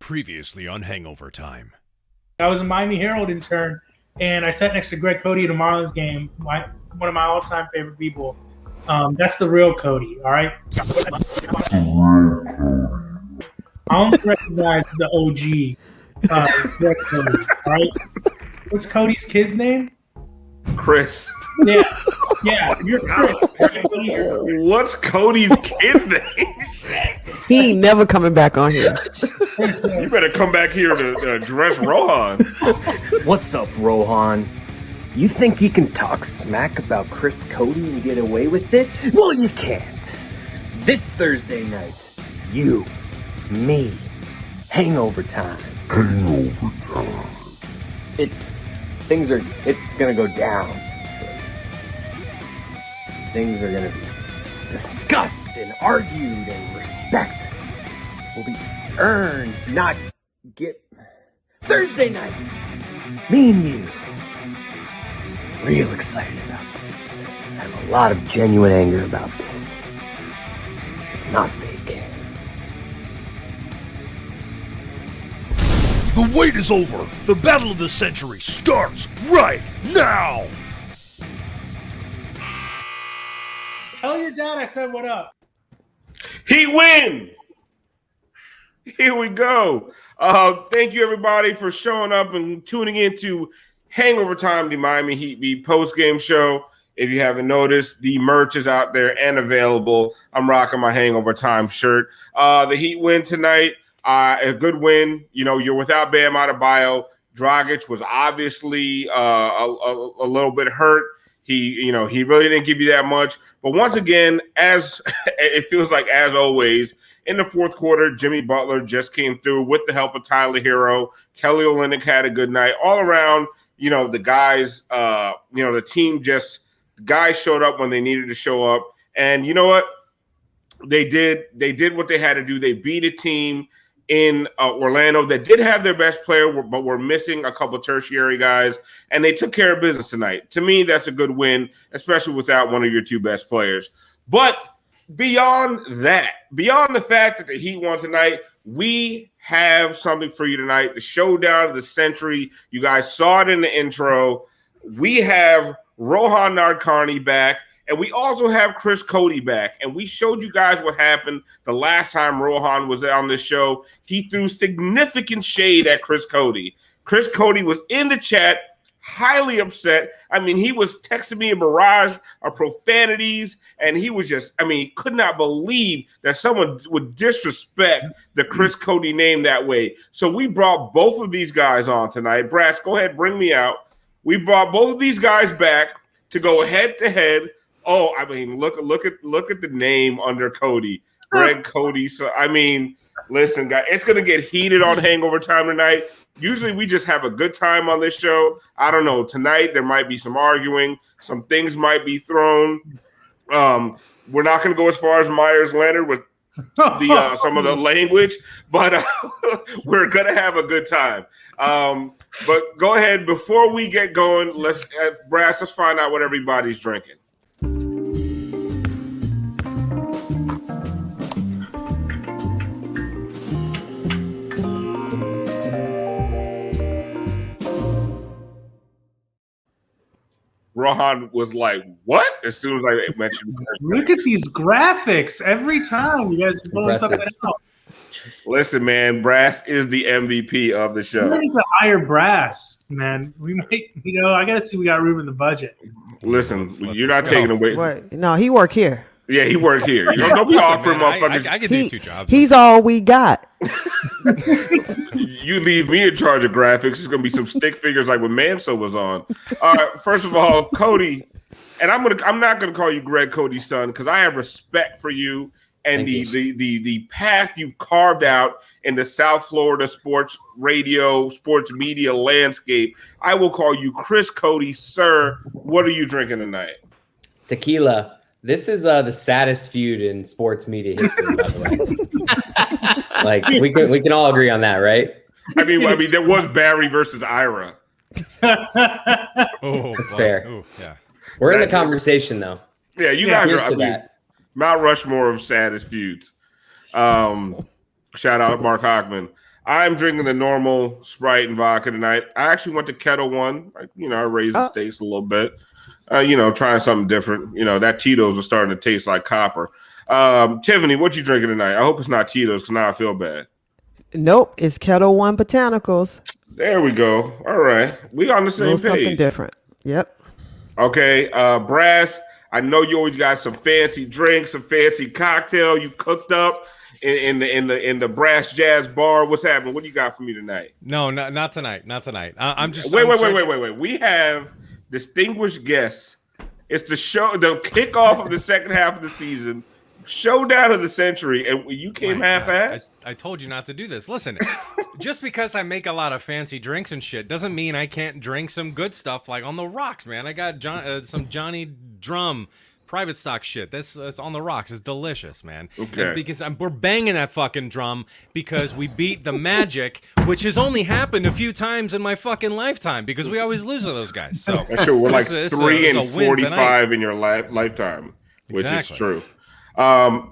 Previously on Hangover Time. I was a Miami Herald intern, and I sat next to Greg Cote at a Marlins game, one of my all-time favorite people. That's the real Cote, all right? I almost recognize the OG Greg Cote, all right? What's Cody's kid's name? Chris. Yeah, you're Chris. What's Cody's kid's name? He ain't never coming back on here. You better come back here to address Rohan. What's up, Rohan? You think you can talk smack about Chris Cote and get away with it? Well, you can't. This Thursday night, you, me, Hangover Time. Hangover Time. It's gonna go down. Things are gonna be discussed and argued, and respect will be earned, not get. Thursday night, me and you, real excited about this. I have a lot of genuine anger about this. It's not fake. The wait is over. The battle of the century starts right now. Tell your dad I said what up. He win. Here we go. Thank you, everybody, for showing up and tuning in to Hangover Time, the Miami Heat Beat post-game show. If you haven't noticed, the merch is out there and available. I'm rocking my Hangover Time shirt. The Heat win tonight. A good win. You know, you're without Bam Adebayo. Dragic was obviously a little bit hurt. He really didn't give you that much. But once again, as it feels like, as always, in the fourth quarter, Jimmy Butler just came through with the help of Tyler Hero. Kelly Olynyk had a good night. All around, the guys, the team guys showed up when they needed to show up. And you know what? They did what they had to do. They beat a team in Orlando that did have their best player, but were missing a couple tertiary guys, and they took care of business tonight. To me, that's a good win, especially without one of your two best players. But beyond the fact that the Heat won tonight, we have something for you tonight, the showdown of the century. You guys saw it in the intro. We have Rohan Nadkarni back. And we also have Chris Cote back. And we showed you guys what happened the last time Rohan was on this show. He threw significant shade at Chris Cote. Chris Cote was in the chat, highly upset. I mean, he was texting me a barrage of profanities. And he was could not believe that someone would disrespect the Chris Cote name that way. So we brought both of these guys on tonight. Brass, go ahead, bring me out. We brought both of these guys back to go head-to-head. Oh, I mean, look at the name under Cody, Greg Cote. So, I mean, listen, guys, it's going to get heated on Hangover Time tonight. Usually we just have a good time on this show. I don't know. Tonight there might be some arguing. Some things might be thrown. We're not going to go as far as Myers-Leonard with some of the language, but we're going to have a good time. But go ahead. Before we get going, let's find out what everybody's drinking. Rohan was like, what? As soon as I mentioned. Look at these graphics every time. You guys are pulling something out. Listen, man, Brass is the MVP of the show. We need to hire Brass, man. We might, I got to see we got room in the budget. Listen, you're not taking away. What? No, he work here. Yeah, he worked here. Don't be offering motherfuckers. I can do two jobs. He's all we got. You leave me in charge of graphics. It's gonna be some stick figures like when Manso was on. All right, first of all, Cote, and I'm not gonna call you Greg Cote's son because I have respect for you and the path you've carved out in the South Florida sports radio, sports media landscape. I will call you Chris Cote, sir. What are you drinking tonight? Tequila. This is the saddest feud in sports media history, by the way. Like we can all agree on that, right? I mean, there was Barry versus Ira. That's fair. Oh, yeah. We're in the conversation, though. Yeah, you guys are Mount Rushmore of saddest feuds. Shout out Mark Hockman. I'm drinking the normal Sprite and vodka tonight. I actually went to Kettle One. I raised the stakes a little bit. Trying something different. That Tito's was starting to taste like copper. Tiffany, what you drinking tonight? I hope it's not Tito's because now I feel bad. Nope, it's Kettle One Botanicals. There we go. All right. We on the same page. Something different. Yep. Okay. Brass, I know you always got some fancy drinks, some fancy cocktail you cooked up in the Brassjazz bar. What's happening? What do you got for me tonight? No, not tonight. Not tonight. I'm just wait. We have distinguished guests. It's the kickoff of the second half of the season. Showdown of the century, and you came half-assed? I told you not to do this. Listen, just because I make a lot of fancy drinks and shit doesn't mean I can't drink some good stuff like on the rocks, man. I got some Johnny Drum private stock shit. That's on the rocks. It's delicious, man. Okay. And because we're banging that fucking drum because we beat the Magic, which has only happened a few times in my fucking lifetime because we always lose to those guys. So that's true. We're like 3 and 45 in your lifetime, which is true.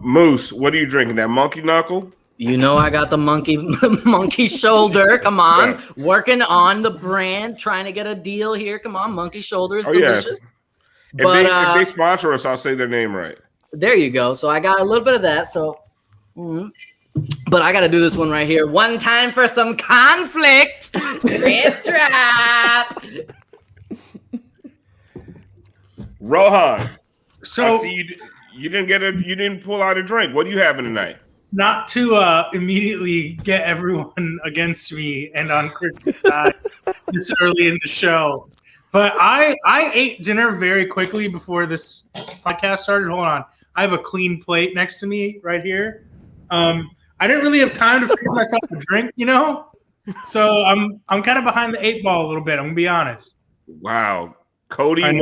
Moose, what are you drinking? That monkey knuckle? I got the monkey shoulder. Come on. Working on the brand, trying to get a deal here. Come on, monkey shoulder is delicious. Yeah. If they sponsor us, I'll say their name right. There you go. So I got a little bit of that. So, but I got to do this one right here. One time for some conflict. Let's drop. Rohan. So I see you didn't pull out a drink. What are you having tonight? Not to immediately get everyone against me and on Chris's side this early in the show, but I ate dinner very quickly before this podcast started. Hold on, I have a clean plate next to me right here. I didn't really have time to fix myself a drink, so I'm kind of behind the 8 ball a little bit. I'm gonna be honest. Wow, Cote 1,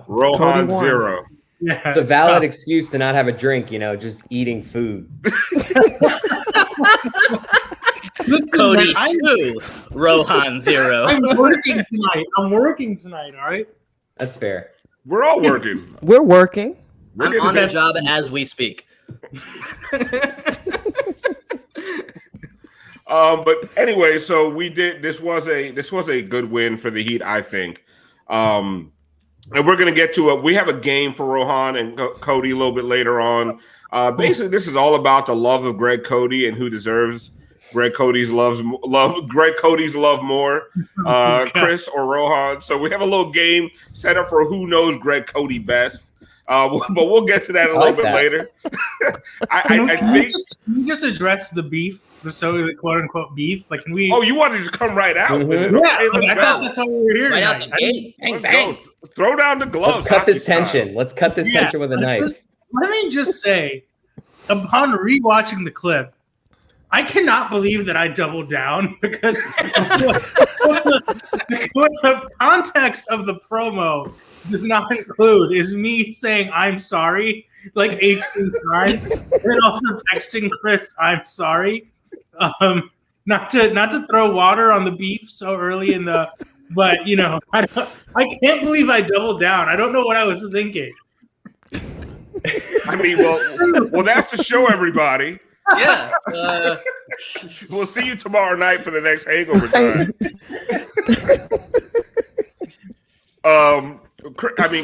Rohan 0. Yeah, it's a valid excuse to not have a drink, just eating food. Cote 2, Rohan 0. I'm working tonight, all right? That's fair. We're all working. We're working. I'm on the job as we speak. But anyway, so we did. This was a good win for the Heat, I think. And we're going to get to it. We have a game for Rohan and Cote a little bit later on. Basically, this is all about the love of Greg Cote and who deserves Greg Cote's love more, Chris or Rohan. So we have a little game set up for who knows Greg Cote best. But we'll get to that a little bit later. Can you just address the beef? The quote unquote beef. Like, can we? Oh, you wanted to just come right out with it? Yeah, Okay, I thought that's how we were here. Right out the gate. Bang, bang. Throw down the gloves. Let's cut this tension. Let's cut this tension with a knife. Let me just say, upon rewatching the clip, I cannot believe that I doubled down because the context of the promo does not include is me saying I'm sorry like 18 times and also texting Chris I'm sorry. Not to throw water on the beef so early in the, but I can't believe I doubled down. I don't know what I was thinking. I mean, well, that's the show, everybody. Yeah. We'll see you tomorrow night for the next Hangover Time.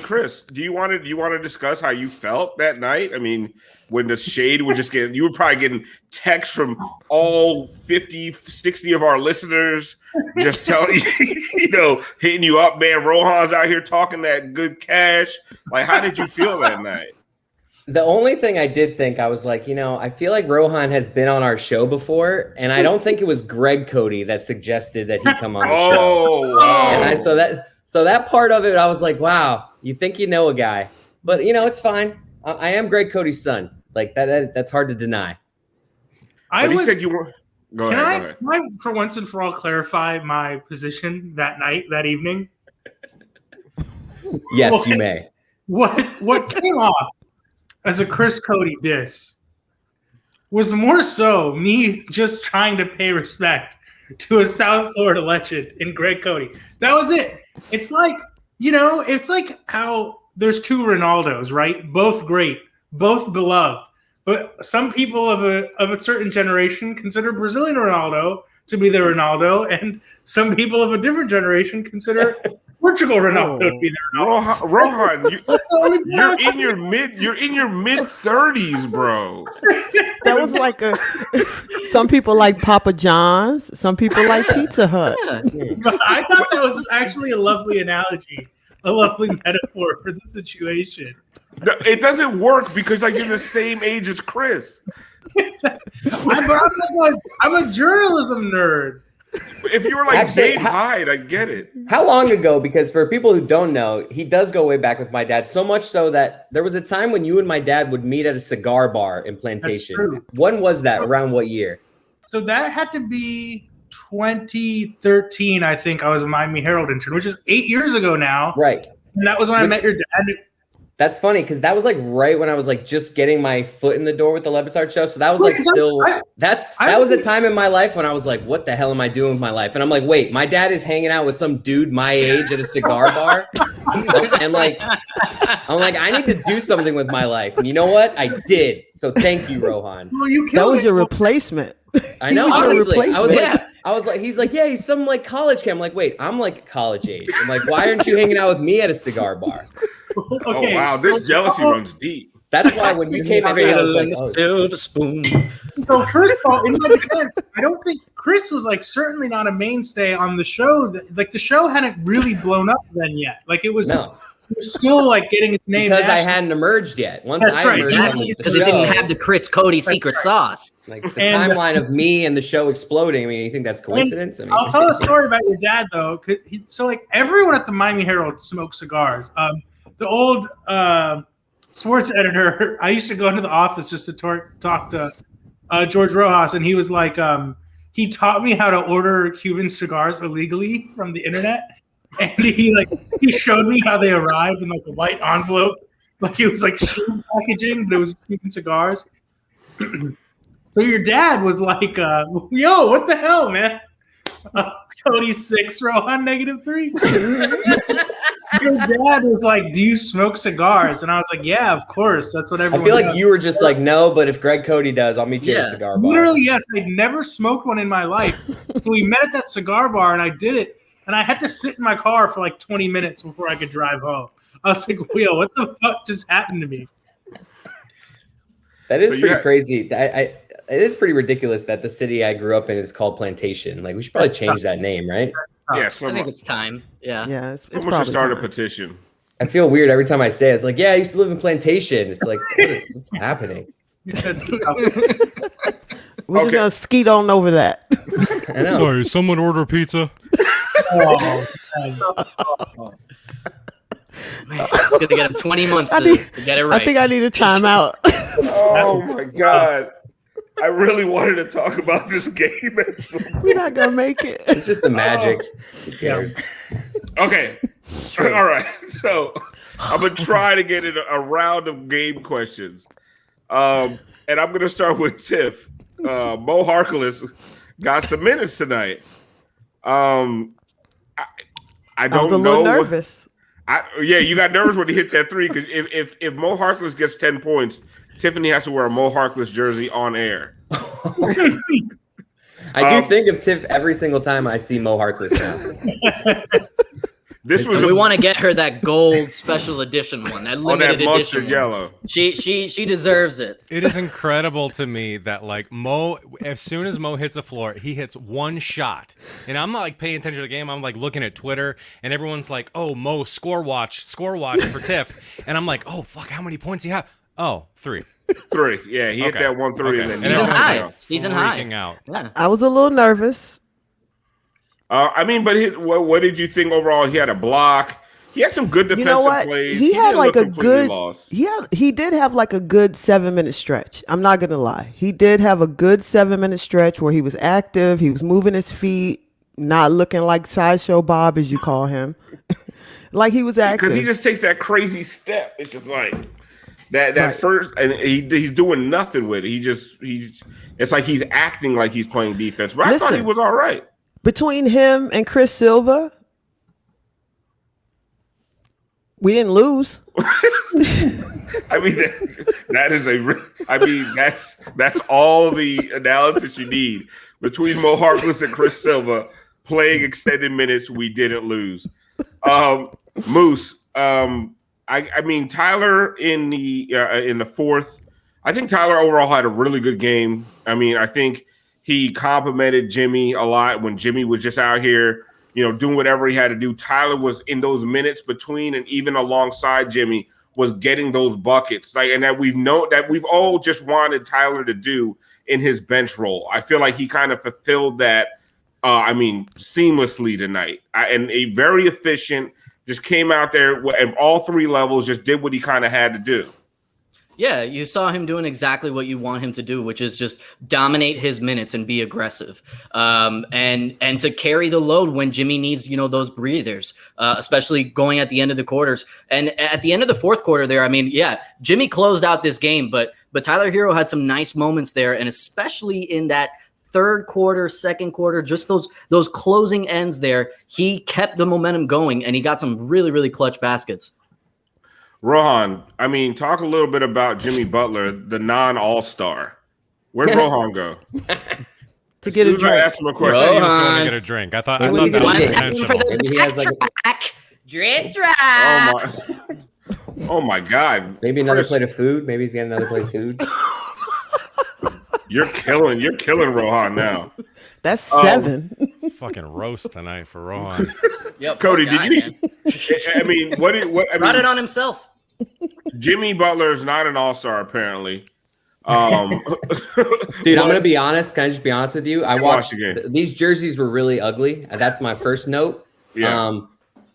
Chris, do you want to discuss how you felt that night? I mean, when the shade was just you were probably getting texts from all 50, 60 of our listeners just telling you, hitting you up, man. Rohan's out here talking that good cash. Like, how did you feel that night? The only thing I did think, I was like, I feel like Rohan has been on our show before, and I don't think it was Greg Cote that suggested that he come on the show. Oh, wow. And so that part of it, I was like, wow, you think you know a guy. But, it's fine. I am Greg Cote's son. Like, that's hard to deny. He said you were. Go ahead. Can I, for once and for all, clarify my position that evening? Yes, you may. What came off as a Chris Cote diss was more so me just trying to pay respect to a South Florida legend in Greg Cote. That was it. It's like, it's like how there's two Ronaldos, right? Both great, both beloved. But some people of a certain generation consider Brazilian Ronaldo to be the Ronaldo, and some people of a different generation consider Portugal Ronaldo to be the Ronaldo. Rohan, you're in your mid 30s, bro. That was like some people like Papa John's, some people like Pizza Hut. But I thought that was actually a lovely analogy, a lovely metaphor for the situation. No, it doesn't work because like you're the same age as Chris. I'm a journalism nerd. If you were like Dave Hyde, I get it. How long ago? Because for people who don't know, he does go way back with my dad. So much so that there was a time when you and my dad would meet at a cigar bar in Plantation. That's true. When was that? Around what year? So that had to be 2013, I think. I was a Miami Herald intern, which is 8 years ago now. Right. And that was when I met your dad. That's funny because that was like right when I was like just getting my foot in the door with the LeBatard Show. So that was like that was a time in my life when I was like, what the hell am I doing with my life? And I'm like, wait, my dad is hanging out with some dude my age at a cigar bar. And like, I'm like, I need to do something with my life. And you know what? I did. So thank you, Rohan. Well, That was your replacement. I know. Honestly, I was like, he's like, yeah, he's some like college kid. I'm like, wait, I'm like college age. I'm like, why aren't you hanging out with me at a cigar bar? Okay. Oh wow, this jealousy runs deep. That's why when you came in, I was like, silver spoon. So first of all, in my defense, I don't think Chris was like certainly not a mainstay on the show. Like the show hadn't really blown up then yet. Like it was, it was still like getting its name because I hadn't emerged yet. Once That's I right, emerged Exactly, because it didn't have the Chris Cote secret sauce. like the timeline of me and the show exploding. I mean, you think that's coincidence? I mean, I'll tell a story about your dad though. So like everyone at the Miami Herald smoked cigars. The old sports editor, I used to go into the office just to talk to George Rojas, and he was like, he taught me how to order Cuban cigars illegally from the internet, and he showed me how they arrived in like a white envelope, like it was like shoe packaging, but it was Cuban cigars. So your dad was like, yo, what the hell, man? Cody 6, Rohan -3. Your dad was like, do you smoke cigars? And I was like, yeah, of course. That's what everyone I feel like does. you were just like, no, but if Greg Cote does, I'll meet you at a cigar bar. Literally, yes. I'd never smoked one in my life. So we met at that cigar bar and I did it. And I had to sit in my car for like 20 minutes before I could drive home. I was like, yo, what the fuck just happened to me? That is pretty crazy. It is pretty ridiculous that the city I grew up in is called Plantation. Like, we should probably change that name, right? Yeah, I think it's time. Yeah. Yeah, it's someone should start a petition. I feel weird every time I say it. It's like, yeah, I used to live in Plantation. It's like, what's happening? We're just gonna skeet on over that. I know. Sorry, someone order pizza. Man, it's gonna get him 20 months to get it right. I think I need a timeout. Oh my god. I really wanted to talk about this game. We're not gonna make it. It's just the magic. Who cares? Okay. All right. So I'm gonna try to get in a round of game questions. And I'm gonna start with Tiff. Mo Harkless got some minutes tonight. I don't was a little nervous. Yeah, you got nervous when he hit that 3 because if Mo Harkless gets 10 points, Tiffany has to wear a Mo Harkless jersey on air. I do think of Tiff every single time I see Mo Harkless now. We want to get her that gold special edition one, that limited that mustard edition yellow. One. She deserves it. It is incredible to me that like Mo, as soon as Mo hits the floor, he hits one shot, and I'm not like paying attention to the game. I'm like looking at Twitter, and everyone's like, "Oh, Mo, score watch for Tiff," and I'm like, "Oh fuck, how many points he have?" Oh, 3. 3. Yeah, he hit that 1 3 and then Season high. Season high. Out. Yeah. I was a little nervous. I mean, but what did you think overall? He had a block. He had some good defensive plays. He had like a good. Lost. He did have like a good 7-minute stretch. I'm not gonna lie. He did have a good 7-minute stretch where he was active. He was moving his feet, not looking like Sideshow Bob, as you call him. Like he was active. Because he just takes that crazy step. It's just like that first, and he's doing nothing with it. It's like he's acting like he's playing defense. But I thought he was all right. Between him and Chris Silva, we didn't lose. I mean, that's all the analysis you need between Mo Harkless and Chris Silva playing extended minutes. We didn't lose. Moose. I mean, Tyler in the fourth. I think Tyler overall had a really good game. I mean, I think he complimented Jimmy a lot when Jimmy was just out here, doing whatever he had to do. Tyler was in those minutes between and even alongside Jimmy was getting those buckets. And that we've all just wanted Tyler to do in his bench role. I feel like he kind of fulfilled that. Seamlessly tonight, and a very efficient. Just came out there at all three levels, just did what he kind of had to do. Yeah, you saw him doing exactly what you want him to do, which is just dominate his minutes and be aggressive, and to carry the load when Jimmy needs, those breathers, especially going at the end of the quarters. And at the end of the fourth quarter there, Jimmy closed out this game, but Tyler Hero had some nice moments there, and especially in that third quarter, second quarter, just those closing ends there, he kept the momentum going, and he got some really, really clutch baskets. Rohan, talk a little bit about Jimmy Butler, the non-all-star. Where'd Rohan go? To get a drink. I asked him a question. He was going to get a drink. I thought that was intentional. Maybe he has Drip drop. Oh my God. Maybe another plate of food. Maybe he's getting another plate of food. You're killing Rohan now. That's 7. Fucking roast tonight for Rohan. Yep, Cody, guy, did you? Brought it on himself. Jimmy Butler is not an all-star, apparently. Dude, I'm gonna be honest. Can I just be honest with you? I watched these jerseys were really ugly. That's my first note. Yeah.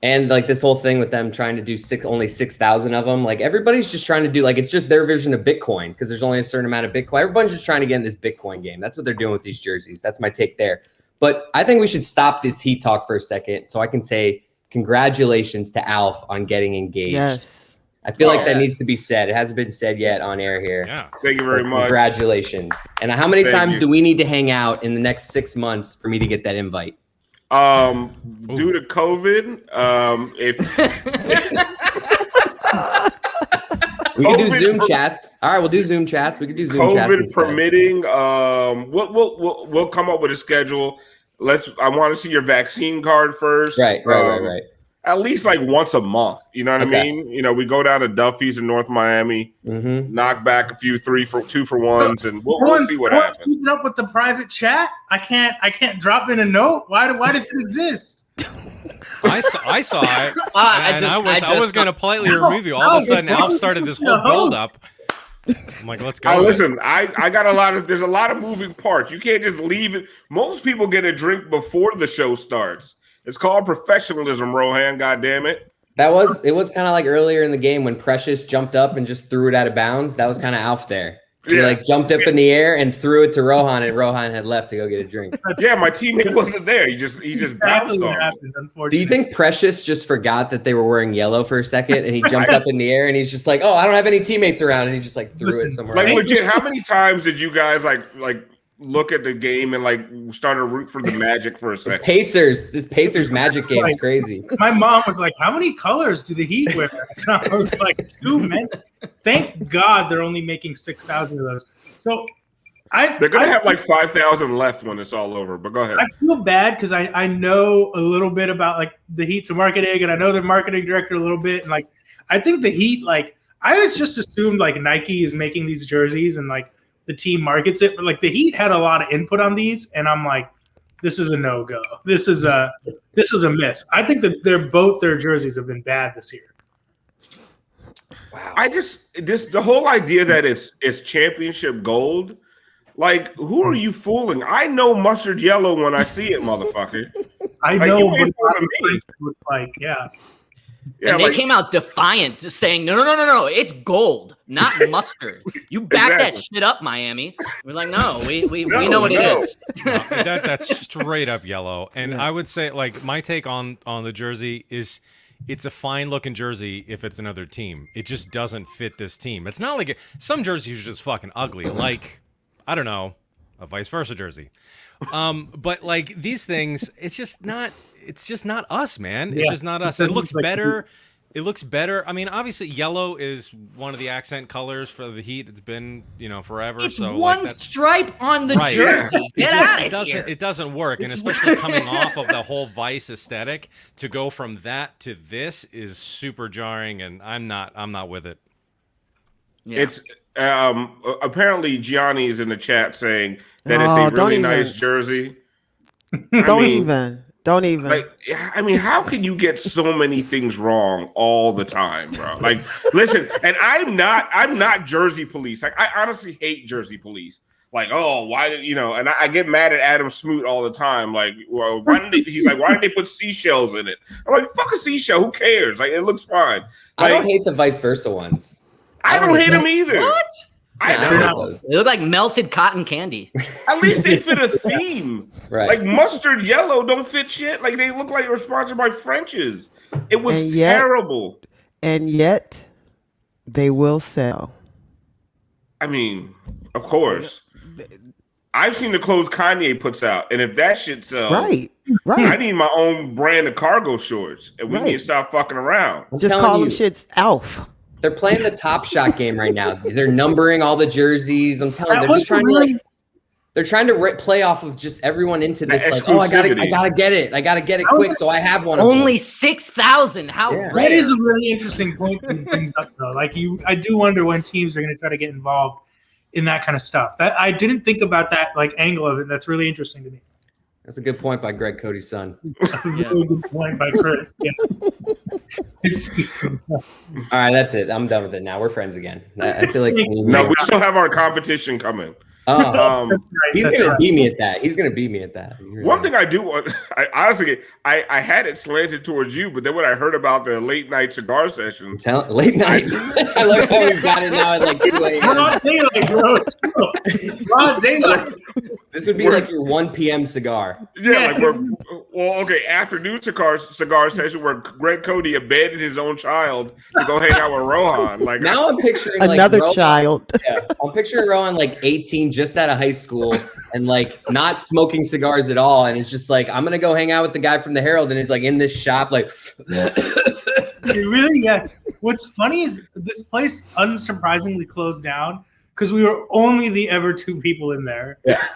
And like this whole thing with them trying to do only 6,000 of them, like everybody's just trying to do it's just their version of Bitcoin because there's only a certain amount of Bitcoin. Everybody's just trying to get in this Bitcoin game. That's what they're doing with these jerseys. That's my take there. But I think we should stop this heat talk for a second so I can say congratulations to Alf on getting engaged. Yes. I feel like that needs to be said. It hasn't been said yet on air here. Yeah. Thank you very much. Congratulations. And how many times do we need to hang out in the next 6 months for me to get that invite? Due to COVID, if we can do Zoom chats. All right, we'll do Zoom chats. We can do Zoom chats. COVID permitting, we'll come up with a schedule. I want to see your vaccine card first. Right. At least like once a month. You know what I mean? We go down to Duffy's in North Miami, knock back a few 2-for-1s, and we'll see what happens. Keeping up with the private chat, I can't drop in a note. Why does it exist? I saw it. I was going to politely remove you. All of a sudden, Alf started this whole build-up. I'm like, let's go. Listen, I got there's a lot of moving parts. You can't just leave it. Most people get a drink before the show starts. It's called professionalism, Rohan. God damn it! It was kind of like earlier in the game when Precious jumped up and just threw it out of bounds. That was kind of Alf there. He jumped up in the air and threw it to Rohan, and Rohan had left to go get a drink. Yeah, my teammate wasn't there. He just bounced on me. Do you think Precious just forgot that they were wearing yellow for a second, and he jumped up in the air and he's just like, "Oh, I don't have any teammates around," and he just threw it somewhere. Like legit, how many times did you guys like look at the game and start to root for the Magic for a second? This Pacers Magic game is crazy. My mom was like, "How many colors do the Heat wear?" And I was like, 2 many. Thank God they're only making 6,000 of those. So they're gonna have 5,000 left when it's all over. But go ahead. I feel bad because I know a little bit about the Heat's marketing, and I know their marketing director a little bit, and I think the Heat I was just assumed Nike is making these jerseys and the team markets it, but the Heat had a lot of input on these, and I'm like, this is a no-go. This is a miss. I think that their jerseys have been bad this year. Wow. The whole idea that it's championship gold, who are you fooling? I know mustard yellow when I see it, motherfucker. I know what it looks like, yeah. Yeah, and they came out defiant, saying, no, it's gold, not mustard. You back that shit up, Miami. We're like, no, we know what it is. No, that's straight up yellow. And I would say, my take on the jersey is it's a fine-looking jersey if it's another team. It just doesn't fit this team. It's not some jerseys are just fucking ugly, I don't know, a vice versa jersey. But these things, it's just not us, man. It's just not us. It looks better. It looks better. I mean, obviously, yellow is one of the accent colors for the Heat. It's been, forever. It's so one stripe on the jersey. Get out of here. It doesn't work, and especially coming off of the whole Vice aesthetic, to go from that to this is super jarring, and I'm not with it. Yeah. It's apparently Gianni is in the chat saying that it's a really nice jersey. Don't even. Like, I mean, how can you get so many things wrong all the time, bro? Like, listen, and I'm not Jersey police. Like, I honestly hate Jersey police. Like, oh, why did and I get mad at Adam Smoot all the time. Like, well, why did they put seashells in it? I'm like, fuck a seashell. Who cares? Like, it looks fine. Like, I don't hate the vice versa ones. I don't hate them either. What? I know. They look like melted cotton candy. At least they fit a theme. Right. Like mustard yellow don't fit shit. Like they look like they were sponsored by French's. It was terrible. And yet, they will sell. I mean, of course. I've seen the clothes Kanye puts out, and if that shit sells, right. I need my own brand of cargo shorts, and we need to stop fucking around. Just call them shits Alf. They're playing the Top Shot game right now. They're numbering all the jerseys. I'm telling you, they're trying to play off of just everyone into this. Like, oh, I gotta get it. I gotta get it quick, so I have one. Only 6,000. How rare. That is a really interesting point to things up, though. Like I do wonder when teams are going to try to get involved in that kind of stuff. That I didn't think about that angle of it. That's really interesting to me. That's a good point by Greg Cote's son. Really good point by Chris. Yeah. All right, that's it. I'm done with it now. We're friends again. I feel like we still have our competition coming. He's gonna beat me at that. One thing I do want, I had it slanted towards you, but then when I heard about the late night cigar sessions, late night. I love how we've got it now at like 2 a.m. Broad daylight, bro. Broad daylight. This would be like your 1 p.m. cigar. Yeah, like afternoon cigar session where Greg Cote abandoned his own child to go hang out with Rohan. Like now I'm picturing another child. Yeah, I'm picturing Rohan like 18, just out of high school, and like not smoking cigars at all. And it's just like, I'm gonna go hang out with the guy from the Herald, and it's like in this shop, like really, yes. What's funny is this place unsurprisingly closed down because we were only the ever two people in there. Yeah.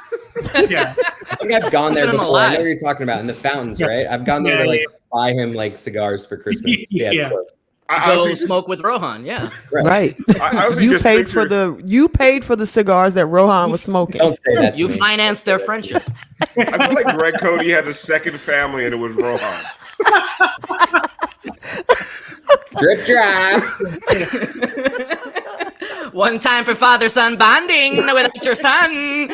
Yeah. I think I've gone there before. I know what you're talking about in the fountains, right? I've gone there to buy him like cigars for Christmas. Yeah. Go smoke with Rohan, yeah. Right. You paid for the cigars that Rohan was smoking. Don't say that. You financed their friendship. I feel like Greg Cote had a second family, and it was Rohan. Drip drop. One time for father-son bonding without your son.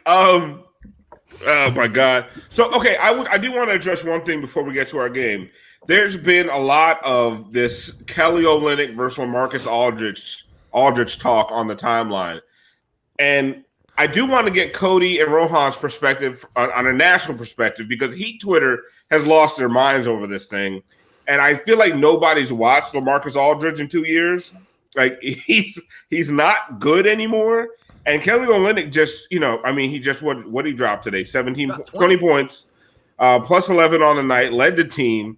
Oh my God. So I do want to address one thing before we get to our game. There's been a lot of this Kelly Olynyk versus LaMarcus Aldridge talk on the timeline, and I do want to get Cody and Rohan's perspective on a national perspective because Heat Twitter has lost their minds over this thing, and I feel like nobody's watched LaMarcus Aldridge in 2 years. Like he's not good anymore. And Kelly Olynyk just, he just what he dropped today, 20 points, plus 11 on the night, led the team.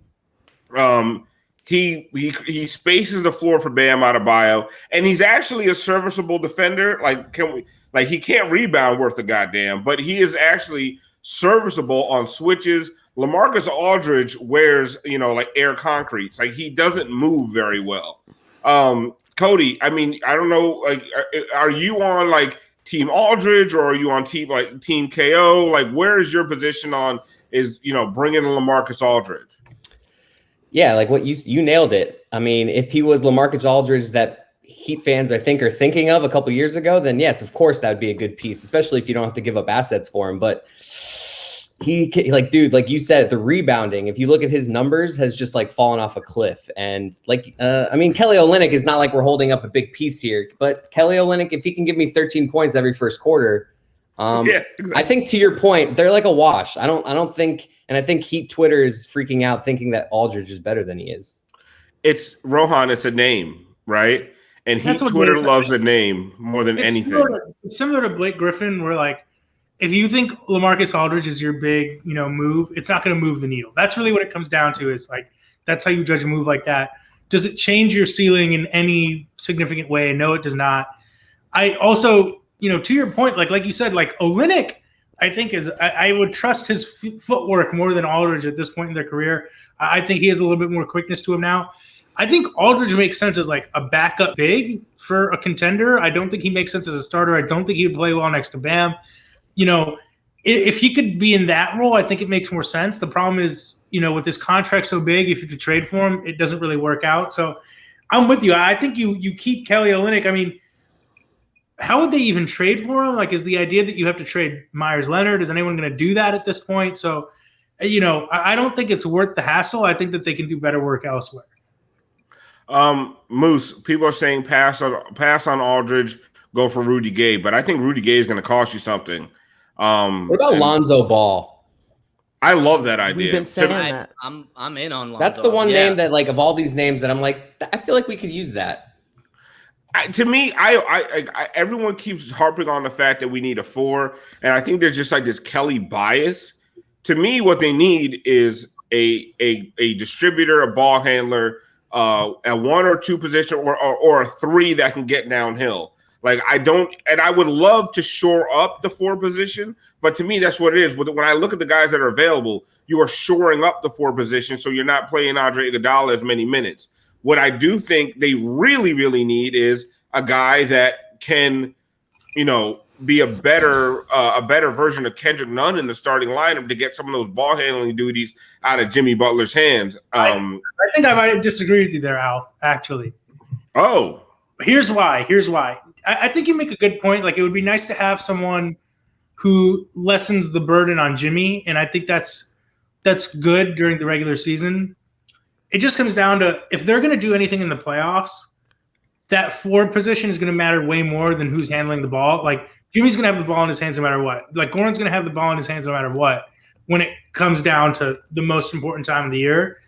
He spaces the floor for Bam Adebayo, and he's actually a serviceable defender. He can't rebound worth a goddamn, but he is actually serviceable on switches. LaMarcus Aldridge wears, air concretes. Like he doesn't move very well. Cody, I don't know, are you on Team Aldridge or are you on Team KO? Where is your position on bringing in LaMarcus Aldridge? Yeah, what you nailed it. I mean, if he was LaMarcus Aldridge that Heat fans are thinking of a couple years ago, then yes, of course that would be a good piece, especially if you don't have to give up assets for him. But dude, like you said, the rebounding, if you look at his numbers, has just fallen off a cliff. And Kelly Olynyk is not like we're holding up a big piece here, but Kelly Olynyk, if he can give me 13 points every first quarter, exactly. I think to your point, they're like a wash. I don't think, and I think Heat Twitter is freaking out thinking that Aldridge is better than he is. It's Rohan, it's a name, right? And Heat Twitter loves a name more than anything. It's similar to Blake Griffin, where if you think LaMarcus Aldridge is your big, move, it's not going to move the needle. That's really what it comes down to. Is that's how you judge a move like that. Does it change your ceiling in any significant way? No, it does not. I also, to your point, like you said, like Olynyk, I think I would trust his footwork more than Aldridge at this point in their career. I think he has a little bit more quickness to him now. I think Aldridge makes sense as like a backup big for a contender. I don't think he makes sense as a starter. I don't think he would play well next to Bam. If he could be in that role, I think it makes more sense. The problem is, with his contract so big, if you could trade for him, it doesn't really work out. So I'm with you. I think you keep Kelly Olynyk. I mean, how would they even trade for him? Like, is the idea that you have to trade Myers Leonard? Is anyone going to do that at this point? So, I don't think it's worth the hassle. I think that they can do better work elsewhere. Moose, people are saying pass on Aldridge, go for Rudy Gay, but I think Rudy Gay is going to cost you something. What about Lonzo Ball? I love that idea. We've been saying that. I'm in on Lonzo. That's the one name that, like, of all these names that I'm like, I feel like we could use that. To me, everyone keeps harping on the fact that we need a 4, and I think there's just like this Kelly bias. To me, what they need is a distributor, a ball handler, a 1 or 2 position, or a 3 that can get downhill. Like, I would love to shore up the 4 position, but to me, that's what it is. But when I look at the guys that are available, you are shoring up the 4 position, so you're not playing Andre Iguodala as many minutes. What I do think they really, really need is a guy that can, be a better version of Kendrick Nunn in the starting lineup to get some of those ball handling duties out of Jimmy Butler's hands. I think I might disagree with you there, Al. Actually. Oh. Here's why. I think you make a good point. Like, it would be nice to have someone who lessens the burden on Jimmy, and I think that's good during the regular season. It just comes down to, if they're going to do anything in the playoffs, that 4 position is going to matter way more than who's handling the ball. Like, Jimmy's going to have the ball in his hands no matter what. Like, Goran's going to have the ball in his hands no matter what when it comes down to the most important time of the year.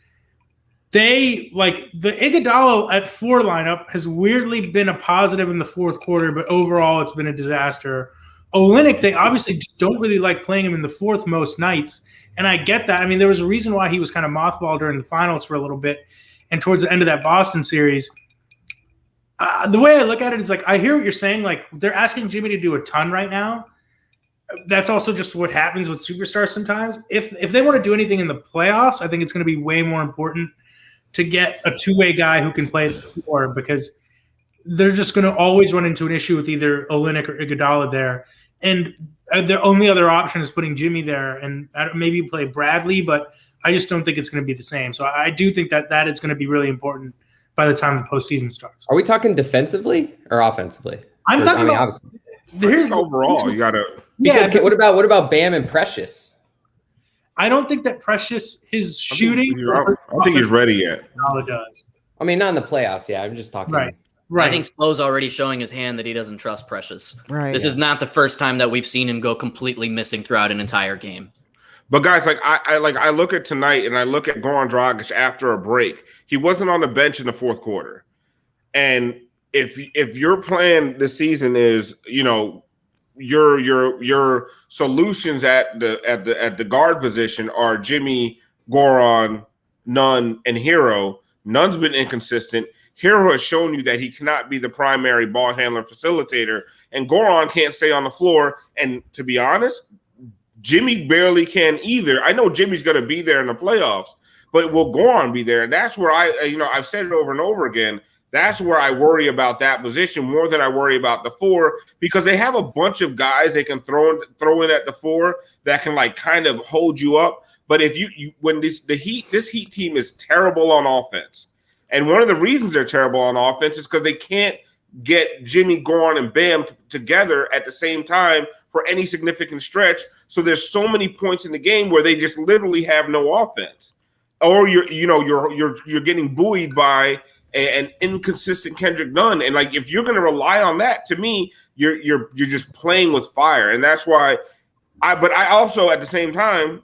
The Iguodala at 4 lineup has weirdly been a positive in the fourth quarter, but overall it's been a disaster. Olynyk, they obviously don't really like playing him in the 4th most nights, and I get that. I mean, there was a reason why he was kind of mothballed during the finals for a little bit, and towards the end of that Boston series. The way I look at it is, like, I hear what you're saying. Like, they're asking Jimmy to do a ton right now. That's also just what happens with superstars sometimes. If they want to do anything in the playoffs, I think it's going to be way more important to get a 2-way guy who can play at the 4, because they're just going to always run into an issue with either Olynyk or Iguodala there. And their only other option is putting Jimmy there, and maybe play Bradley, but I just don't think it's going to be the same. So I do think that is going to be really important by the time the postseason starts. Are we talking defensively or offensively? I'm talking about obviously. Here's overall. You got to. Because what about Bam and Precious? I don't think that Precious is shooting. I don't think he's ready yet. Does. I mean, not in the playoffs. Yeah, I'm just talking. Right. I think Slo's already showing his hand that he doesn't trust Precious. Right. This is not the first time that we've seen him go completely missing throughout an entire game. But guys, like I look at tonight and I look at Goran Dragic after a break. He wasn't on the bench in the fourth quarter. And if your plan this season is, your solutions at the guard position are Jimmy, Goran, Nunn, and Hero. Nunn's been inconsistent. Hero has shown you that he cannot be the primary ball handler facilitator, and Goran can't stay on the floor. And to be honest, Jimmy barely can either. I know Jimmy's going to be there in the playoffs, but will Goran be there? And that's where I've said it over and over again. That's where I worry about that position more than I worry about the 4, because they have a bunch of guys they can throw in at the 4 that can like kind of hold you up. But if when this Heat team is terrible on offense, and one of the reasons they're terrible on offense is because they can't get Jimmy, Goran, and Bam together at the same time for any significant stretch. So there's so many points in the game where they just literally have no offense, or you're getting buoyed by an inconsistent Kendrick Nunn. And like, if you're going to rely on that, to me, you're just playing with fire. And that's why I also at the same time,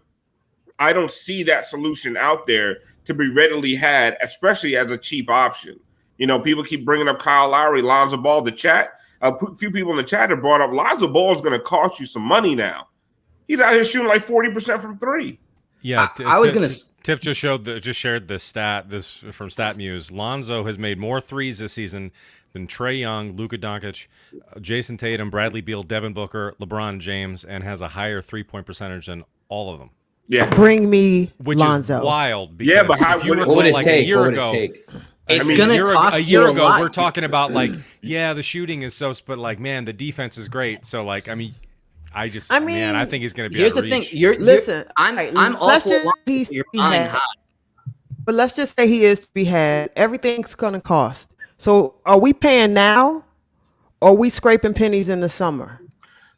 I don't see that solution out there to be readily had, especially as a cheap option. People keep bringing up Kyle Lowry, Lonzo Ball. The chat, a few people in the chat have brought up Lonzo Ball is going to cost you some money now. He's out here shooting like 40% from 3. Yeah, I was gonna. Tiff just shared this stat. This from StatMuse. Lonzo has made more threes this season than Trae Young, Luka Doncic, Jason Tatum, Bradley Beal, Devin Booker, LeBron James, and has a higher 3-point percentage than all of them. Yeah, Bring me Which Lonzo. is wild. Yeah, Because but if you what would it like take? a year What would ago, it take? It's I mean, gonna cost a you year a ago, lot. we're talking about like, yeah, the shooting is but like, man, the defense is great. So like, I mean, I think he's going to be. Here's out the of thing. reach. Listen, I'm all let's for just- Lonzo, he's- but you're he buying had- high. But let's just say he is to be had. Everything's going to cost. So are we paying now or are we scraping pennies in the summer?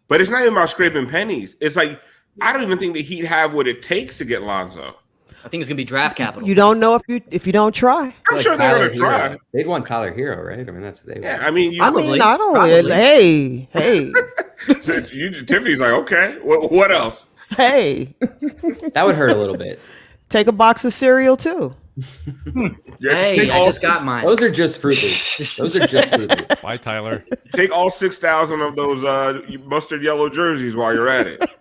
but it's not even about scraping pennies. It's like I don't even think the Heat have what it takes to get Lonzo. I think it's gonna be draft capital. You don't know if you don't try. I'm sure they're going to Tyler try. Hero. They'd want Tyler Hero, right? I mean, that's what they Yeah, want. I mean, I mean, I don't. Probably. Hey, Tiffany's like, okay, what else? hey. That would hurt a little bit. Take a box of cereal too. Yeah, Hey, take I all just got six- mine. Those are just Fruit Loops. Those are just Fruit Loops. Bye, Tyler. Take all 6,000 of those mustard yellow jerseys while you're at it.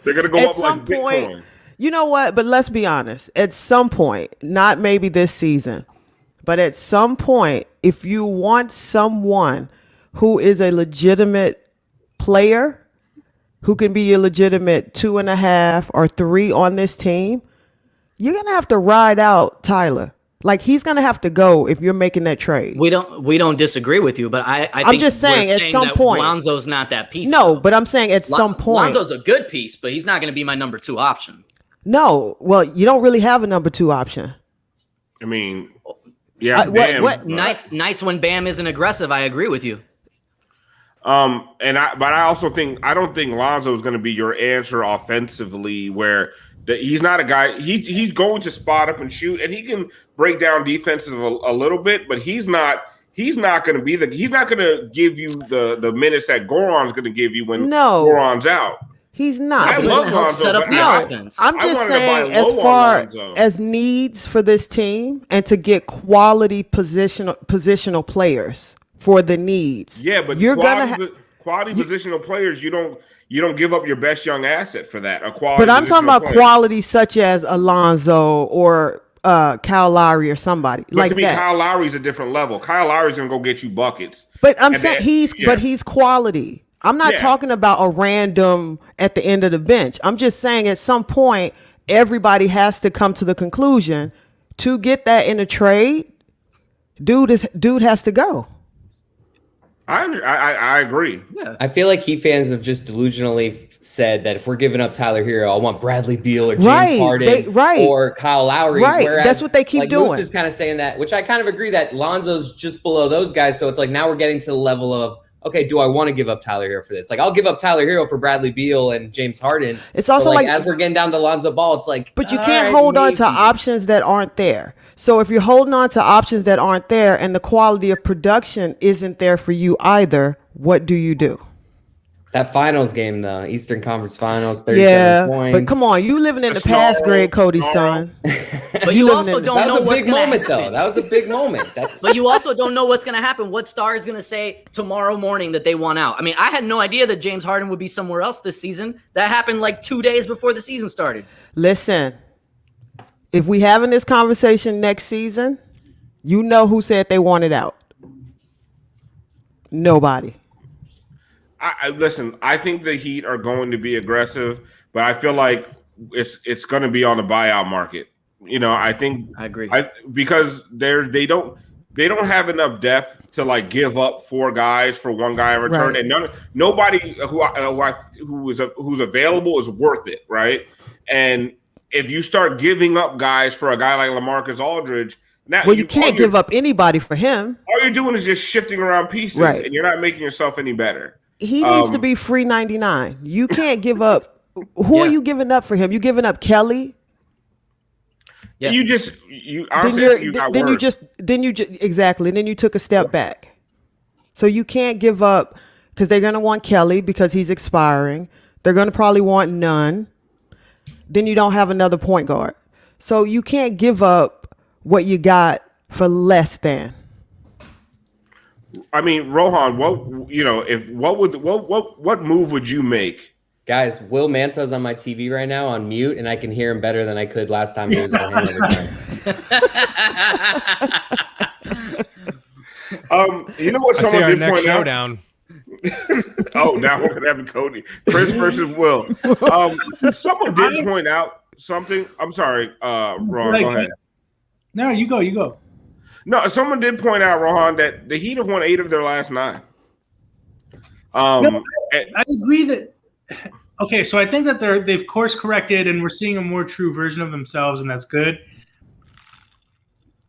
They're gonna go At up some like point, Bitcoin. you know what? But let's be honest. At some point, not maybe this season, but at some point, if you want someone who is a legitimate player, who can be a legitimate 2.5 or 3 on this team, you're gonna have to ride out Tyler. Like he's gonna have to go if you're making that trade. We don't disagree with you, but I think just saying, we're at some that point- Lonzo's not that piece. No, but I'm saying at some point. Lonzo's a good piece, but he's not going to be my number 2 option. No, well, you don't really have a number 2 option. I mean, yeah, what- Nights when Bam isn't aggressive, I agree with you. but I also think I don't think Lonzo is going to be your answer offensively. Where he's not a guy. He's going to spot up and shoot, and he can break down defenses a little bit. But he's not going to be he's not going to give you the minutes that Goran's going to give you when Goran's out. He's not. I love Lonzo, set up but the I- offense. I'm I just wanted to buy saying, as low on far Lonzo. as needs for this team and to get quality positional players for the needs. Yeah, but you're quality positional players. You don't give up your best young asset for that. A quality. But I'm talking positional about player. quality such as Alonzo or Kyle Lowry or somebody But like to me, that. Kyle Lowry's a different level. Kyle Lowry's gonna go get you buckets. But I'm And saying then- he's quality. I'm not Yeah. talking about a random at the end of the bench. I'm just saying at some point everybody has to come to the conclusion to get that in a trade. Dude has to go. I agree. I feel like Heat fans have just delusionally said that if we're giving up Tyler Hero, I want Bradley Beal or James Right, Harden or Kyle Lowry. Right, Whereas, that's what they keep like, doing. Moose is kind of saying that, which I kind of agree that Lonzo's just below those guys. So it's like now we're getting to the level of, okay, do I want to give up Tyler Hero for this? Like I'll give up Tyler Hero for Bradley Beal and James Harden. It's also but like as we're getting down to Lonzo Ball, it's like, But you all can't right, hold on to maybe. options that aren't there. So if you're holding on to options that aren't there and the quality of production isn't there for you either, what do you do? That finals game, the Eastern Conference Finals, 37 points. But come on, you living in the past, Greg Cody's son. But you living also in- don't That know was a what's big going to moment, happen. though. That was a big moment. That's But you also don't know what's going to happen. What star is going to say tomorrow morning that they want out? I mean, I had no idea that James Harden would be somewhere else this season. That happened like 2 days before the season started. Listen, if we having this conversation next season, you know who said they wanted out. Nobody. I listen. I think the Heat are going to be aggressive, but I feel like it's going to be on the buyout market. You know, I think I agree. Because they don't have enough depth to like give up 4 guys for 1 guy in return, Right. and nobody who's available is worth it, right? And if you start giving up guys for a guy like LaMarcus Aldridge, now Well, you can't give up anybody for him. All you're doing is just shifting around pieces, Right. and you're not making yourself any better. He needs to be free 99. You can't give up. Who are Yeah. you giving up for him? You giving up Kelly? Yeah. You Then honestly, you're you got then you worse. just exactly. Then you took a step back. So you can't give up because they're gonna want Kelly because he's expiring. They're gonna probably want none. Then you don't have another point guard. So you can't give up what you got for less than. I mean, Rohan, what move would you make Guys, Will Manto's on my TV right now on mute, and I can hear him better than I could last time he was on Hangover Time. You know what? I see Someone our did next point out. showdown. Oh, now we're gonna have Cody, Chris versus Will. Someone did point out something. I'm sorry, Ron. Go ahead. No, you go. You go. No, someone did point out, Rohan, that the Heat have won 8 of their last 9. I agree that. Okay, so I think that they've course corrected, and we're seeing a more true version of themselves, and that's good.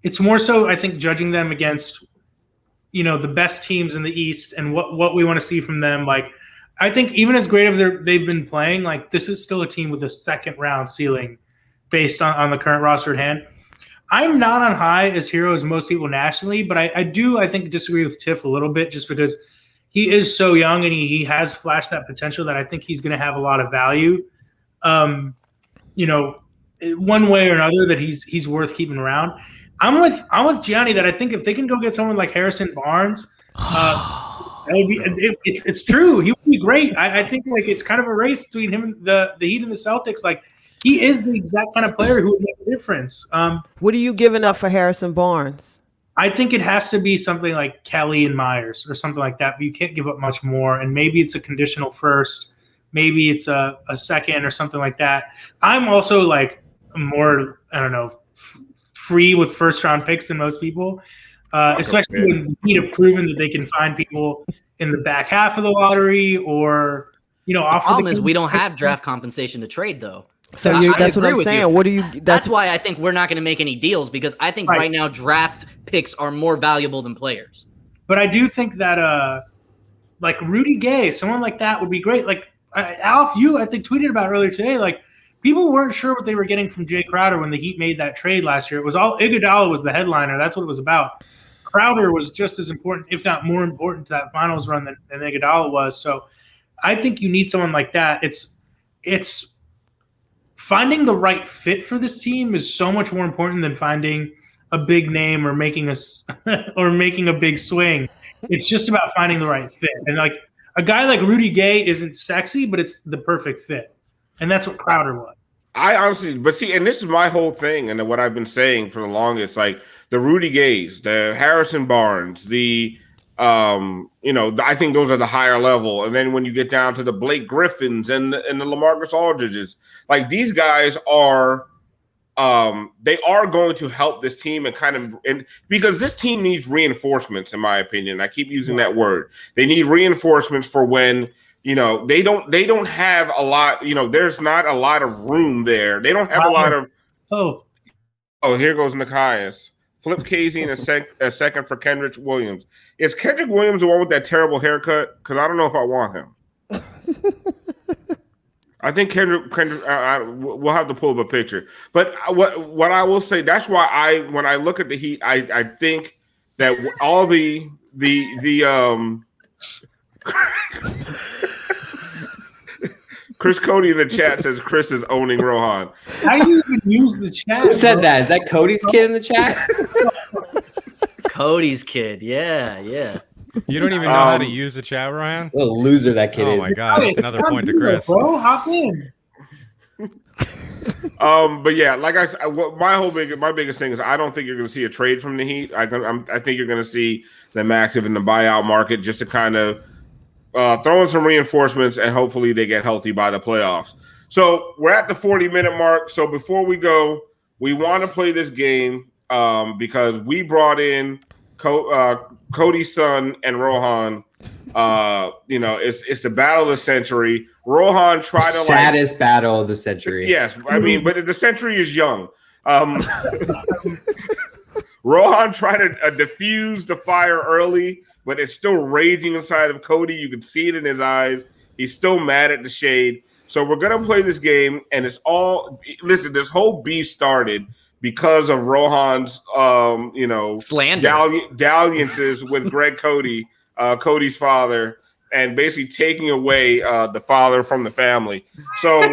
It's more so, I think, judging them against, the best teams in the East and what we want to see from them. Like, I think even as great as they've been playing, like this is still a team with a second round ceiling based on the current roster at hand. I'm not on high as hero as most people nationally, but I think, disagree with Tiff a little bit just because he is so young and he has flashed that potential that I think he's going to have a lot of value, one way or another, that he's worth keeping around. I'm with Gianni that I think if they can go get someone like Harrison Barnes, that would be. It's true. He would be great. I think like it's kind of a race between him and the Heat and the Celtics. Like he is the exact kind of player who would make a difference. What are you giving up for Harrison Barnes? I think it has to be something like Kelly and Myers or something like that. But you can't give up much more. And maybe it's a conditional first. Maybe it's a second or something like that. I'm also like more, I don't know, free with first round picks than most people, especially when the Heat have proven that they can find people in the back half of the lottery or, off the problem of is we don't have draft compensation to trade though. So that's what I'm saying. What do you? That's why I think we're not going to make any deals because I think right now draft picks are more valuable than players. But I do think that like Rudy Gay, someone like that would be great. Like Alf, I think tweeted about earlier today. Like people weren't sure what they were getting from Jay Crowder when the Heat made that trade last year. It was all Iguodala was the headliner. That's what it was about. Crowder was just as important, if not more important, to that finals run than Iguodala was. So I think you need someone like that. It's finding the right fit for this team is so much more important than finding a big name or making a big swing. It's just about finding the right fit. And like a guy like Rudy Gay isn't sexy, but it's the perfect fit. And that's what Crowder was. I honestly, and this is my whole thing, and what I've been saying for the longest, like the Rudy Gays, the Harrison Barnes, I think those are the higher level. And then when you get down to the Blake Griffins and the LaMarcus Aldridges, like these guys are, they are going to help this team and because this team needs reinforcements, in my opinion. I keep using that word. They need reinforcements for when, they don't have a lot, there's not a lot of room there. They don't have a lot of. Oh, here goes Nikias. Flip Casey in a second for Kendrick Williams. Is Kendrick Williams the one with that terrible haircut? Because I don't know if I want him. I think Kendrick we'll have to pull up a picture. But what I will say, that's why when I look at the Heat, I think that all the Chris Cote in the chat says Chris is owning Rohan. How do you even use the chat? Who said that? Is that Cody's kid in the chat? Cody's kid. Yeah. You don't even know how to use the chat, Ryan? What a loser that kid is. Oh, my God. That's another point to Chris. Bro, hop in. But yeah, like I said, my biggest thing is I don't think you're going to see a trade from the Heat. I think you're going to see them active in the buyout market just to kind of throw in some reinforcements, and hopefully they get healthy by the playoffs. So we're at the 40-minute mark. So before we go, we want to play this game because we brought in Cody's son and Rohan. It's the battle of the century. Rohan tried to saddest battle of the century. Yes, I mean, but the century is young. Rohan tried to diffuse the fire early, but it's still raging inside of Cody. You can see it in his eyes. He's still mad at the shade. So we're going to play this game, and it's all – listen, this whole beef started because of Rohan's, slander. dalliances with Greg Cote, Cody's father, and basically taking away the father from the family. So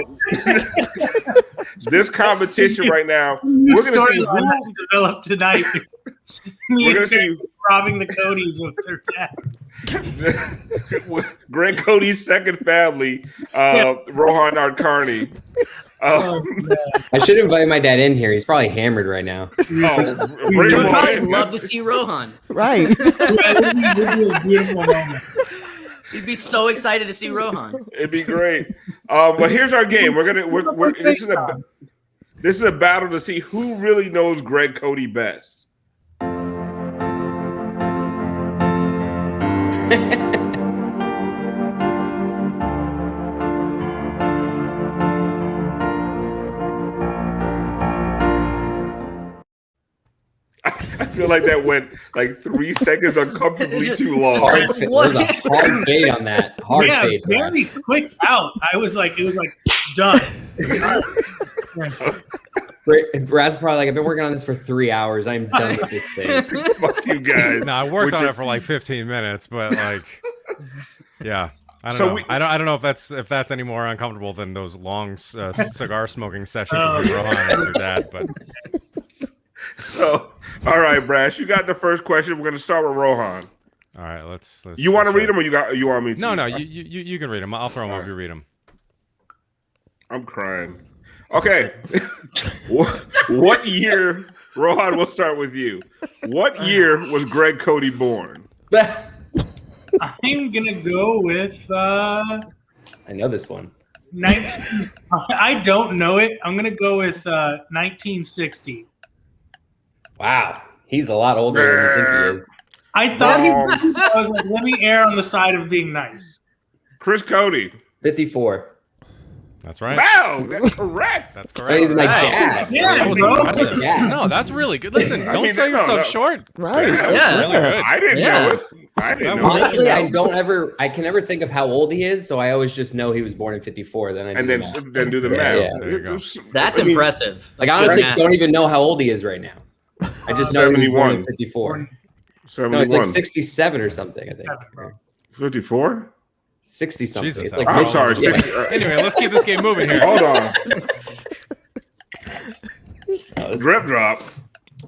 this competition right now, we're going to see who – develop tonight. we're going to see robbing the Codys of their dad. Greg Cote's second family, Rohan Nadkarni. I should invite my dad in here. He's probably hammered right now. He would probably love to see Rohan. Right. He'd be so excited to see Rohan. It'd be great. But here's our game. This is a battle to see who really knows Greg Cote best. I feel like that went like 3 seconds uncomfortably too long. There was a hard fade on that. Hard fade. Very quick out. It was like done. Brass probably like, I've been working on this for 3 hours. I'm done with this thing. Fuck you guys. No, I worked on it for like 15 minutes, but like, yeah. I don't know. I don't know if that's any more uncomfortable than those long cigar smoking sessions with Rohan and your dad. But so, all right, Brass, you got the first question. We're going to start with Rohan. All right, let's. You want to read them, or you want me to? No, you can read them. I'll throw them up. You read them. I'm crying. Okay. What year, Rohan, we'll start with you. What year was Greg Cote born? I'm going to go with... I know this one. I don't know it. I'm going to go with 1960. Wow. He's a lot older than you think he is. I thought I was like, let me err on the side of being nice. Chris Cote. 54. That's right. Wow, that's correct. That's correct. He's my dad. Yeah, bro. No, that's really good. Listen, don't sell yourself short. Right. Yeah. Really good. I didn't know it. I didn't know Honestly, it. I can never think of how old he is, so I always just know he was born in 54. Then then do the math. Yeah. There you go. That's impressive. Like, honestly, don't even know how old he is right now. I just know he was born in 54. 71. No, it's like 67 or something, I think. 54? 60 something. Jesus, it's like I'm sorry. Yeah. Anyway, let's keep this game moving here. Hold on. Drip drop.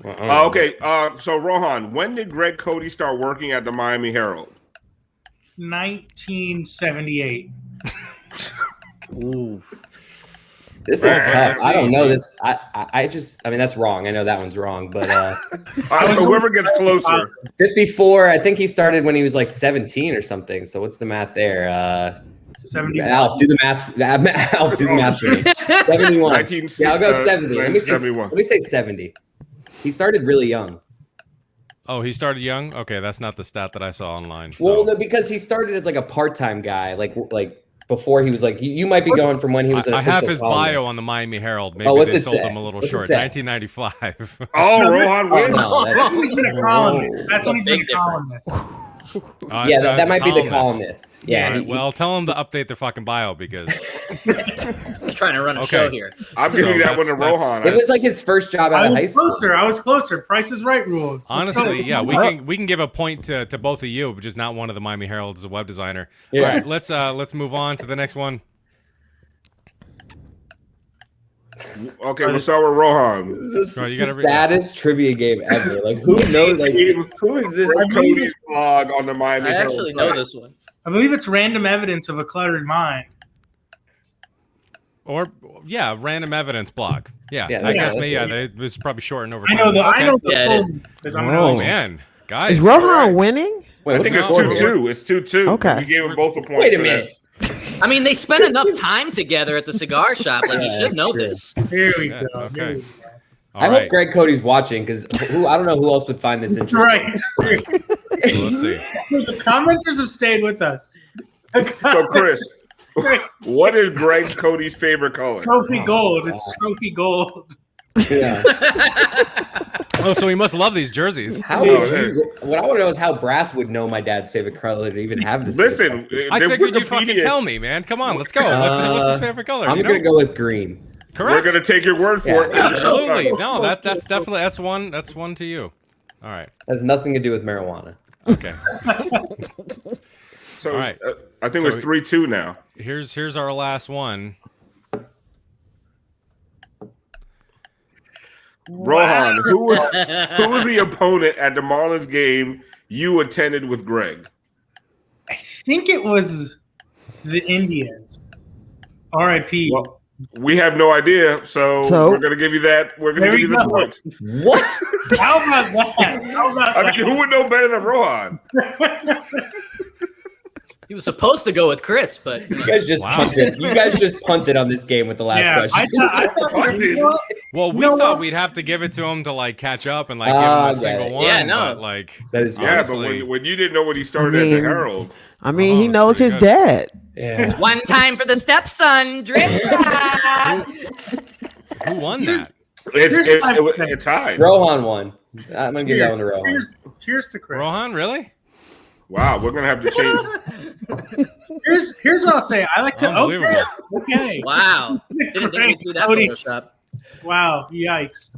Okay. So Rohan, when did Greg Cote start working at the Miami Herald? 1978. Ooh. This is tough. I don't know this. I mean, that's wrong. I know that one's wrong, but so whoever gets closer. 54. I think he started when he was like 17 or something. So what's the math there? 70. Alf, do the math. Alf, do the math for me. 71. Yeah, I'll go 70. Let me say 70. He started really young. Oh, he started young? Okay, that's not the stat that I saw online. So. Well, no, because he started as like a part-time guy, like before he was like, you might be going from when he was. I have his bio on the Miami Herald. Maybe they sold him a little short. 1995. Oh, Rohan wins. He's been a columnist. That's when he's been a columnist. Yeah, that might be the columnist. Yeah. Right, well, tell him to update their fucking bio because He's trying to run a show here. I'm giving that one to Rohan. It was like his first job out of high school. I was closer. Price is Right rules. Honestly, yeah, we can give a point to both of you, but just not one of the Miami Herald as a web designer. Yeah. All right, let's move on to the next one. Okay, we'll start with Rohan. This is the saddest trivia game ever. Like, who knows? Like, who is this? Cody's blog on the Miami I Herald. actually know this one. I believe it's Random Evidence of a Cluttered Mind. Or Random Evidence blog. Yeah, Yeah, I guess that's it was probably shortened over I time. know the Yeah, it is. because I'm Oh really man, guys, Is Rohan winning? Wait, I think it's 2-2. It's 2-2. Okay. We gave them both a point. Wait a for that. minute. I mean, they spent enough time together at the cigar shop. Like, you should know this. Here we Yeah, go. okay. Here we go. I hope Greg Cody's watching because I don't know who else would find this interesting. Right. Let's see. The commenters have stayed with us. So, Chris, what is Greg Cody's favorite color? Trophy gold. It's trophy gold. Yeah. Oh, so he must love these jerseys. How would you? What I want to know is how Brass would know my dad's favorite color to even have this. Listen, I the figured you'd fucking tell me, man. Come on, let's go. What's his favorite color? I'm gonna go with green. Correct. We're gonna take your word for it. Absolutely. No, that's definitely that's one to you. All right. Has nothing to do with marijuana. Okay. So, all right. I think it's 3-2 now. Here's our last one. Rohan, who was the opponent at the Marlins game you attended with Greg? I think it was the Indians. R.I.P. Well, we have no idea, so we're going to give you that. We're going to give you the point. What? How about that? I mean, who would know better than Rohan? He was supposed to go with Chris, but you guys just punted. You guys just punted on this game with the last question. Well, we thought we'd have to give it to him to like catch up and like give him a single one. Yeah, no, but, like that is honestly, but when you didn't know what he started at the Herald. I mean, he knows his dad. Yeah. One time for the stepson, drip. Who won that? It's tied. Rohan won. I'm gonna give that one to Rohan. Cheers to Chris. Rohan, really? Wow, we're gonna have to change. Here's what I'll say. I like to. Unbelievable. Okay. Wow. Didn't think we'd see that Photoshop. Wow. Yikes.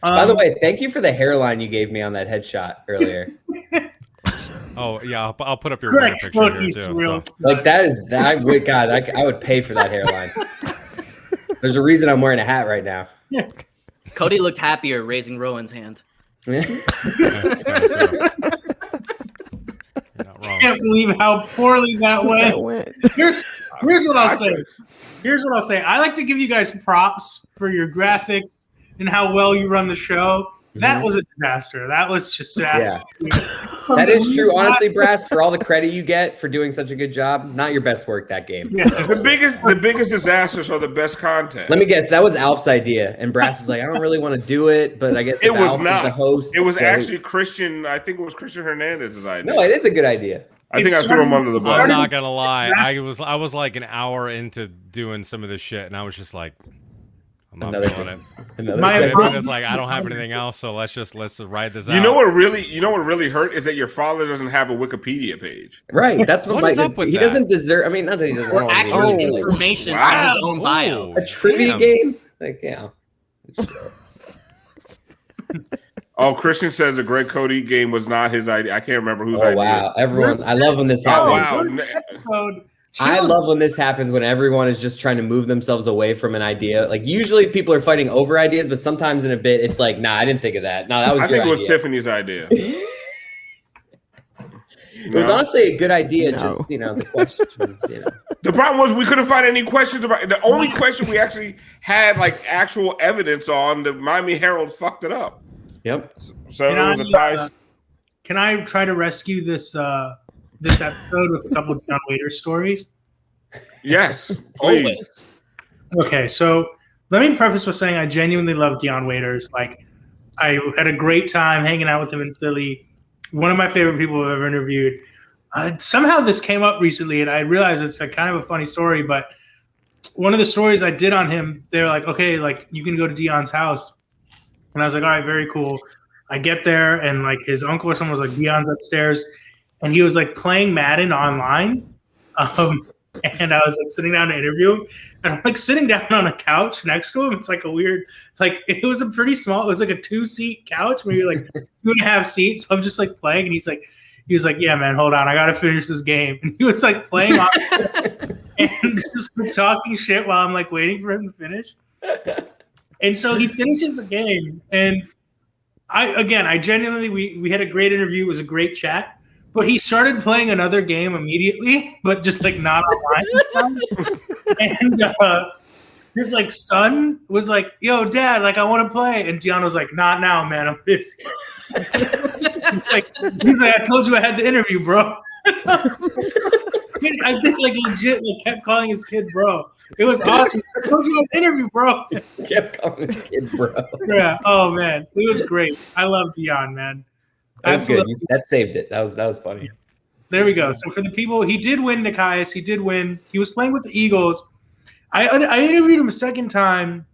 By the way, thank you for the hairline you gave me on that headshot earlier. Oh yeah, I'll put up your winner picture here too. So. Like that is that. God, I would pay for that hairline. There's a reason I'm wearing a hat right now. Yeah. Cody looked happier raising Rowan's hand. I can't believe how poorly that went. Here's what I'll say. Here's what I'll say. I like to give you guys props for your graphics and how well you run the show. That was a disaster. That was just that is true. Honestly, Brass, for all the credit you get for doing such a good job, not your best work that game. Yeah. The biggest disasters are the best content. Let me guess. That was Alf's idea, and Brass is like, I don't really want to do it, but I guess it was Alf not the host. It was actually Christian. I think it was Christian Hernandez's idea. No, it is a good idea. I think I threw him under the bus. I'm not gonna lie. I was like an hour into doing some of this shit, and I was just like, I'm not feeling it. It's like I don't have anything else, so let's ride this out. You know what really hurt is that your father doesn't have a Wikipedia page. Right. That's what is up with he that? doesn't deserve. I mean, not that he doesn't. Or accurate information on his own bio. A trivia game? Like, yeah. Oh, Christian says the Greg Cote game was not his idea. I can't remember whose idea. Oh wow, everyone! I love when this happens. I love when this happens when everyone is just trying to move themselves away from an idea. Like usually people are fighting over ideas, but sometimes in a bit it's like, nah, I didn't think of that. No, that was. I think it was Tiffany's idea. It was honestly a good idea. Just the questions. The problem was we couldn't find any questions about. The only question we actually had like actual evidence on, the Miami Herald fucked it up. Yep. So it was a tie. Can I try to rescue this episode with a couple of John Waiters stories? Yes, please. Okay, so let me preface with saying I genuinely love Dion Waiters. Like, I had a great time hanging out with him in Philly. One of my favorite people I've ever interviewed. Somehow this came up recently, and I realized it's a kind of a funny story, but one of the stories I did on him, they were like, okay, like, you can go to Dion's house. And I was like, all right, very cool. I get there, and like his uncle or someone was like, Dion's upstairs. And he was like playing Madden online. And I was like sitting down to interview him. And I'm like sitting down on a couch next to him. It's like a weird, like it was a pretty small, it was like a 2-seat couch, maybe like 2.5 seats. So I'm just like playing. And he was like, yeah, man, hold on. I got to finish this game. And he was like playing on and just like, talking shit while I'm like waiting for him to finish. And so he finishes the game, and I genuinely, we had a great interview. It was a great chat, but he started playing another game immediately, but just like not online. And his like son was like, yo, dad, like I want to play. And Dion was like, not now, man, I'm busy. he's like, I told you I had the interview, bro. I did like legit like kept calling his kid bro. It was awesome. I told you I had the interview, bro. Kept calling his kid bro. Yeah. Oh man, it was great. I love Dion, man. That's good. That saved it. That was funny. There we go. So for the people, he did win, Nikias. He did win. He was playing with the Eagles. I interviewed him a second time,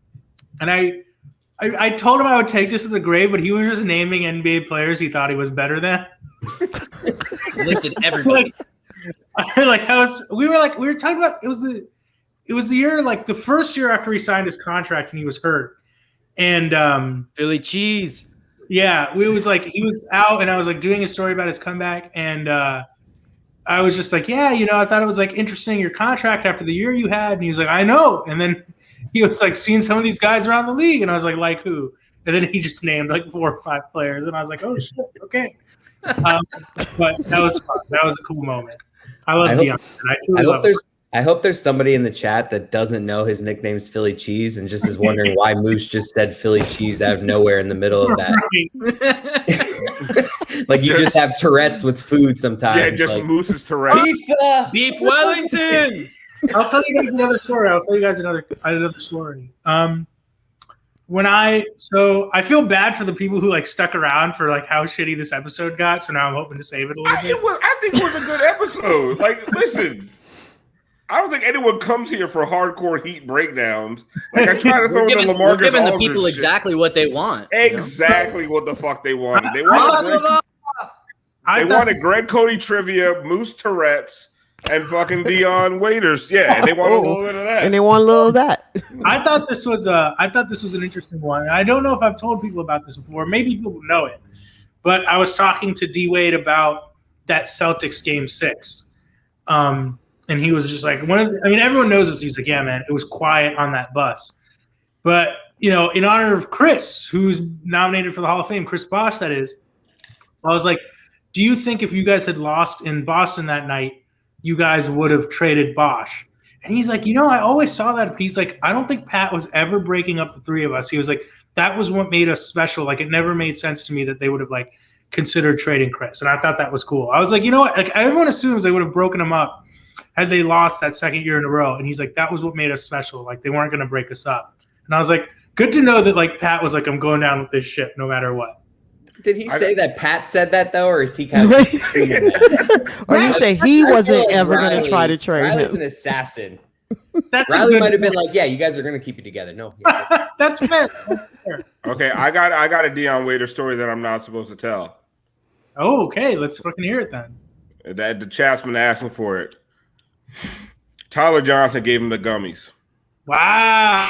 and I told him I would take this to the grave, but he was just naming NBA players he thought he was better than. Listed everybody. We were talking about it was the year, like the first year after he signed his contract and he was hurt. And Philly cheese. Yeah, he was out, and I was like doing a story about his comeback, and I was just like, yeah, I thought it was like interesting your contract after the year you had, and he was like, I know. And then he was like, seen some of these guys around the league, and I was like who? And then he just named like 4 or 5 players, and I was like, oh shit, okay. But that was fun. That was a cool moment. I love Dion. I hope there's somebody in the chat that doesn't know his nickname's Philly Cheese and just is wondering why Moose just said Philly Cheese out of nowhere in the middle of that. Like you just have Tourette's with food sometimes. Yeah, just like, Moose's Tourette's. Pizza, Beef Wellington. I'll tell you guys another story. Another story. I feel bad for the people who like stuck around for like how shitty this episode got. So now I'm hoping to save it a little bit. I think it was a good episode. Like, listen, I don't think anyone comes here for hardcore Heat breakdowns. Like I try to throw in the LaMarcus We're giving the Aldridge people shit. exactly what they want. Exactly what the fuck they wanted. They wanted Greg Cote trivia, Moose Tourette's, and fucking Dion Waiters. Yeah, and they want a little bit of that. And they want a little of that. I thought this was an interesting one. I don't know if I've told people about this before. Maybe people know it. But I was talking to D Wade about that Celtics game 6. And he was just like, everyone knows it. He's like, yeah, man, it was quiet on that bus. But, in honor of Chris, who's nominated for the Hall of Fame, Chris Bosh, that is, I was like, do you think if you guys had lost in Boston that night, you guys would have traded Bosh? And he's like, I always saw that. He's like, I don't think Pat was ever breaking up the 3 of us. He was like, that was what made us special. Like, it never made sense to me that they would have like considered trading Chris. And I thought that was cool. I was like, you know what? Like, everyone assumes they would have broken him up had they lost that second year in a row. And he's like, that was what made us special. Like, they weren't going to break us up. And I was like, good to know that like Pat was like, I'm going down with this ship no matter what. Did he say that Pat said that though, or is he kind of or you say he wasn't ever going to try to trade Riley's him? an assassin. Riley might have been like, yeah, you guys are going to keep it together. No, that's fair. Okay, I got a Dion Waiter story that I'm not supposed to tell. Oh, okay. Let's fucking hear it then. That the chat's been asking for it. Tyler Johnson gave him the gummies. Wow.